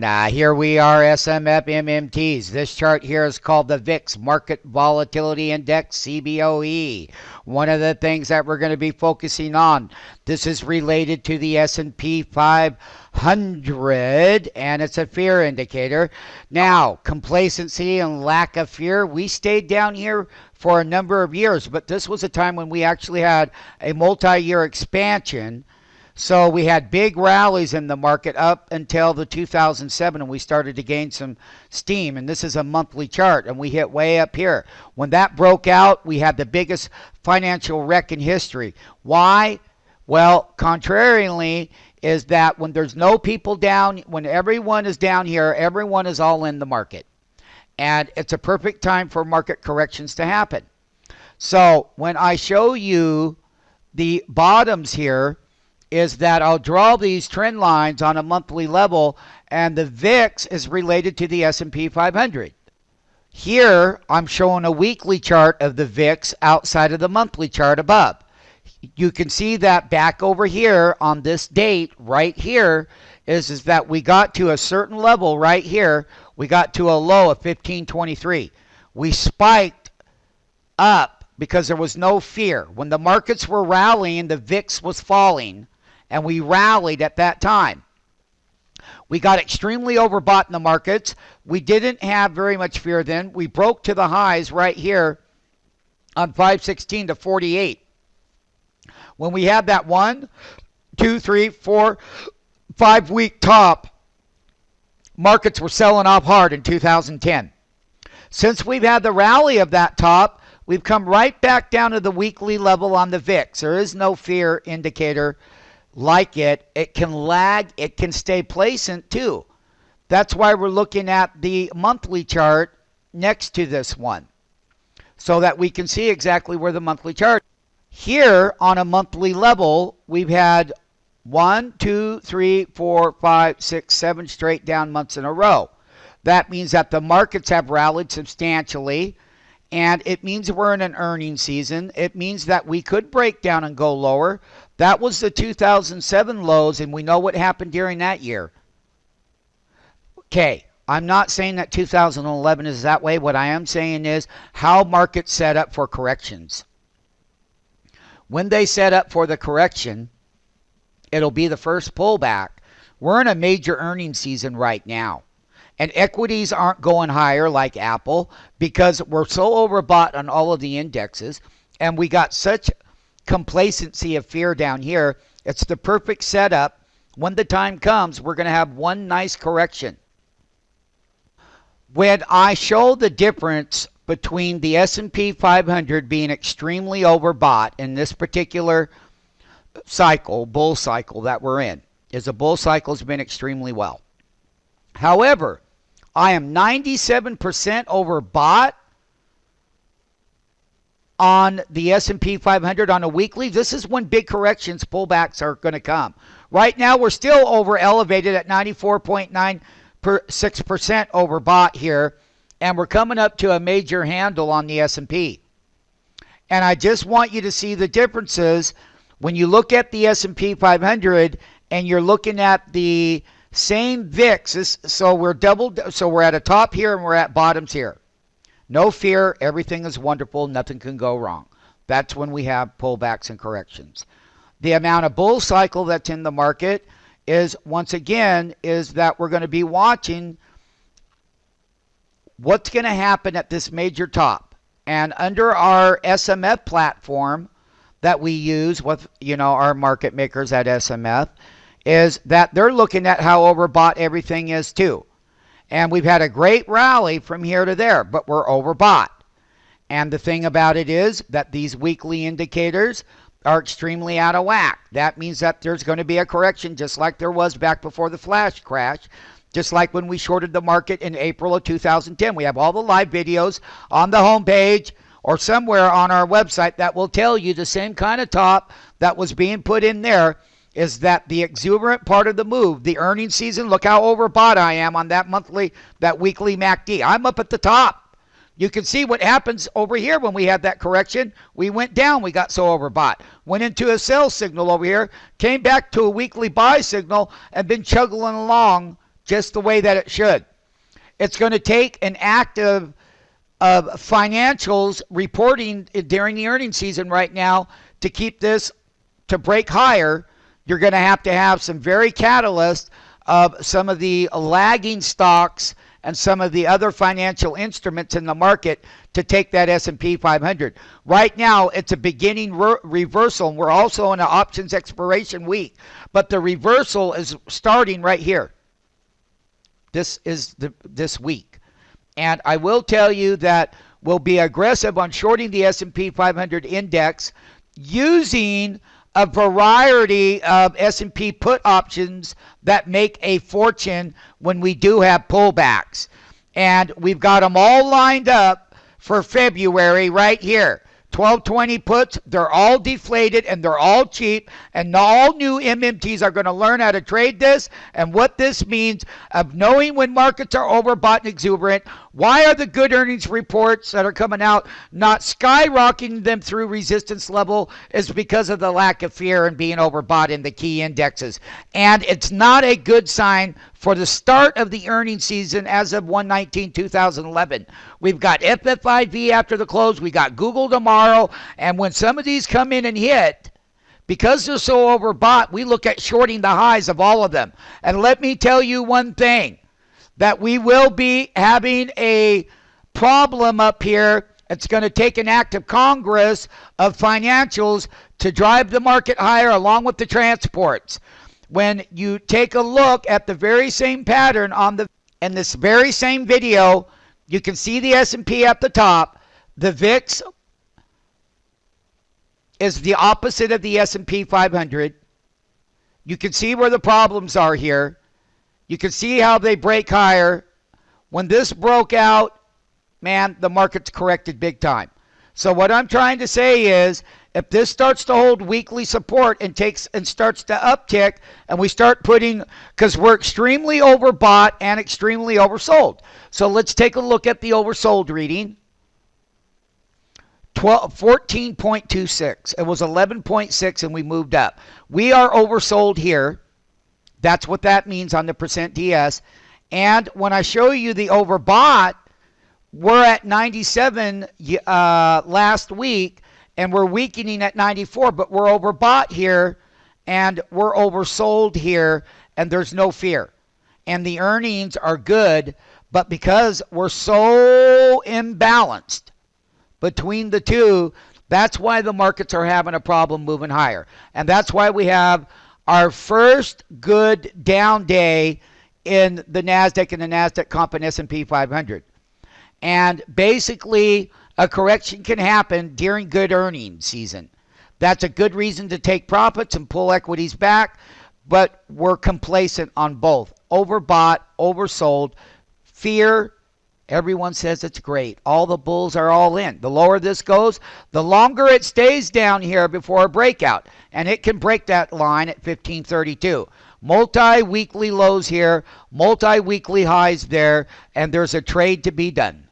everyone. Here we are, SMF MMTs. This chart here is called the VIX Market Volatility Index, CBOE. One of the things that we're going to be focusing on, this is related to the S&P 500, and it's a fear indicator. Now, complacency and lack of fear, we stayed down here for a number of years, but this was a time when we actually had a multi-year expansion. So we had big rallies in the market up until the 2007, and we started to gain some steam. And this is a monthly chart, and we hit way up here. When that broke out, we had the biggest financial wreck in history. Why? Well, contrarially, is that when there's no people down, when everyone is down here, everyone is all in the market. And it's a perfect time for market corrections to happen. So when I show you the bottoms here, is that I'll draw these trend lines on a monthly level, and the VIX is related to the S&P 500. Here, I'm showing a weekly chart of the VIX outside of the monthly chart above. You can see that back over here on this date right here is that we got to a certain level right here. We got to a low of 1523. We spiked up because there was no fear. When the markets were rallying, the VIX was falling. And we rallied at that time. We got extremely overbought in the markets. We didn't have very much fear then. We broke to the highs right here on 516 to 48. When we had that 1, 2, 3, 4, 5 week top, markets were selling off hard in 2010. Since we've had the rally of that top, we've come right back down to the weekly level on the VIX. There is no fear indicator like it. It can lag, it can stay placent too. That's why we're looking at the monthly chart next to this one, so that we can see exactly where the monthly chart. Here on a monthly level, we've had 1, 2, 3, 4, 5, 6, 7 straight down months in a row. That means that the markets have rallied substantially, and it means we're in an earnings season. It means that we could break down and go lower. That was the 2007 lows, and we know what happened during that year. Okay, I'm not saying that 2011 is that way. What I am saying is how markets set up for corrections. When they set up for the correction, it'll be the first pullback. We're in a major earnings season right now. And equities aren't going higher like Apple because we're so overbought on all of the indexes, and we got such complacency of fear down here. It's the perfect setup. When the time comes, we're going to have one nice correction. When I show the difference between the S&P 500 being extremely overbought in this particular cycle, bull cycle that we're in, is a bull cycle has been extremely well. However, I am 97% overbought on the S&P 500 on a weekly. This is when big corrections, pullbacks are going to come. Right now, we're still over elevated at 94.96% overbought here, and we're coming up to a major handle on the S&P. And I just want you to see the differences when you look at the S&P 500 and you're looking at the same VIX. So we're at a top here and we're at bottoms here. No fear, everything is wonderful, nothing can go wrong. That's when we have pullbacks and corrections. The amount of bull cycle that's in the market is, once again, is that we're going to be watching what's going to happen at this major top. And under our SMF platform that we use with, our market makers at SMF, is that they're looking at how overbought everything is too. And we've had a great rally from here to there, but we're overbought. And the thing about it is that these weekly indicators are extremely out of whack. That means that there's going to be a correction just like there was back before the flash crash, just like when we shorted the market in April of 2010. We have all the live videos on the homepage or somewhere on our website that will tell you the same kind of top that was being put in there. Is that the exuberant part of the move, the earnings season? Look how overbought I am on that weekly MACD. I'm up at the top. You can see what happens over here when we had that correction. We went down. We got so overbought. Went into a sell signal over here. Came back to a weekly buy signal and been chugging along just the way that it should. It's going to take an active of financials reporting during the earnings season right now to keep this to break higher. You're going to have some very catalyst of some of the lagging stocks and some of the other financial instruments in the market to take that S&P 500. Right now, it's a beginning reversal, and we're also in an options expiration week. But the reversal is starting right here. This is this week. And I will tell you that we'll be aggressive on shorting the S&P 500 index using a variety of S&P put options that make a fortune when we do have pullbacks. And we've got them all lined up for February right here. 1220 puts, they're all deflated and they're all cheap, and all new MMTs are going to learn how to trade this and what this means of knowing when markets are overbought and exuberant. Why are the good earnings reports that are coming out not skyrocketing them through resistance level? Is because of the lack of fear and being overbought in the key indexes. And it's not a good sign for the start of the earnings season as of 1/19/2011. We've got FFIV after the close. We got Google tomorrow. And when some of these come in and hit, because they're so overbought, we look at shorting the highs of all of them. And let me tell you one thing, that we will be having a problem up here. It's going to take an act of Congress of financials to drive the market higher along with the transports. When you take a look at the very same pattern in this very same video, you can see the S&P at the top. The VIX is the opposite of the S&P 500. You can see where the problems are here. You can see how they break higher. When this broke out, man, the market's corrected big time. So what I'm trying to say is, if this starts to hold weekly support and starts to uptick, and we start putting, because we're extremely overbought and extremely oversold. So let's take a look at the oversold reading. 14.26. It was 11.6 and we moved up. We are oversold here. That's what that means on the percent DS. And when I show you the overbought, we're at 97 last week, and we're weakening at 94, but we're overbought here, and we're oversold here, and there's no fear. And the earnings are good, but because we're so imbalanced between the two, that's why the markets are having a problem moving higher. And that's why we have our first good down day in the NASDAQ and the NASDAQ comp and S&P 500. And basically, a correction can happen during good earnings season. That's a good reason to take profits and pull equities back, but we're complacent on both. Overbought, oversold, fear. Everyone says it's great. All the bulls are all in. The lower this goes, the longer it stays down here before a breakout. And it can break that line at 1532. Multi-weekly lows here, multi-weekly highs there, and there's a trade to be done.